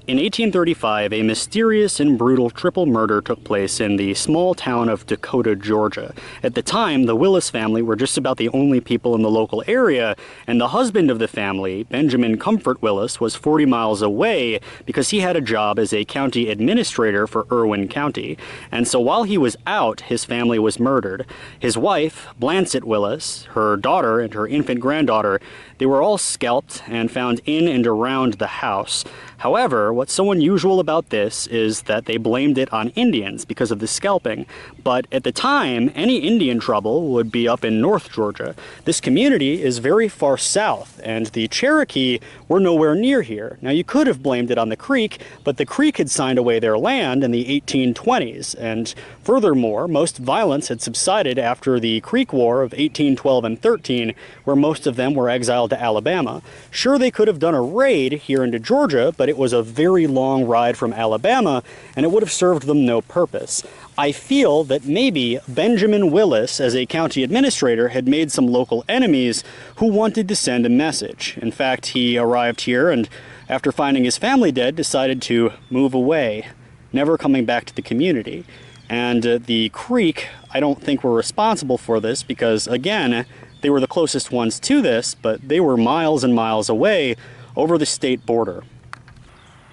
In 1835, a mysterious and brutal triple murder took place in the small town of Dakota, Georgia. At the time, the Willis family were just about the only people in the local area, and the husband of the family, Benjamin Comfort Willis, was 40 miles away because he had a job as a county administrator for Irwin County. And so while he was out, his family was murdered. His wife, Blancett Willis, her daughter, and her infant granddaughter, they were all scalped and found in and around the house. However, what's so unusual about this is that they blamed it on Indians because of the scalping. But at the time, any Indian trouble would be up in North Georgia. This community is very far south, and the Cherokee were nowhere near here. Now, you could have blamed it on the Creek, but the Creek had signed away their land in the 1820s. And furthermore, most violence had subsided after the Creek War of 1812 and 13, where most of them were exiled to Alabama. Sure, they could have done a raid here into Georgia, but it was a very long ride from Alabama, and it would have served them no purpose. I feel that maybe Benjamin Willis, as a county administrator, had made some local enemies who wanted to send a message. In fact, he arrived here and, after finding his family dead, decided to move away, never coming back to the community. And the Creek, I don't think were responsible for this because, again, they were the closest ones to this, but they were miles and miles away over the state border.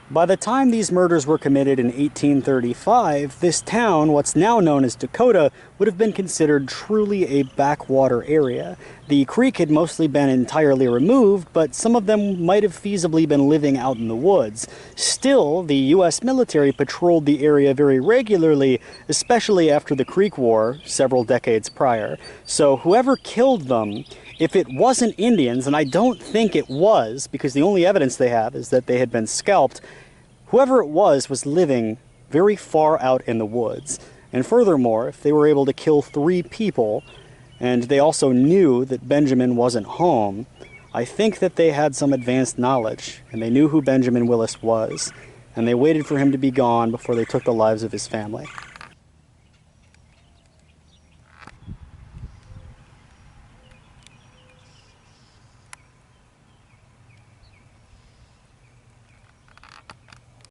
By the time these murders were committed in 1835, this town, what's now known as Dakota, would have been considered truly a backwater area. The creek had mostly been entirely removed, but some of them might have feasibly been living out in the woods. Still, the U.S. military patrolled the area very regularly, especially after the Creek War several decades prior. So whoever killed them, if it wasn't Indians, and I don't think it was, because the only evidence they have is that they had been scalped, whoever it was living very far out in the woods. And furthermore, if they were able to kill 3 people, and they also knew that Benjamin wasn't home, I think that they had some advanced knowledge, and they knew who Benjamin Willis was, and they waited for him to be gone before they took the lives of his family.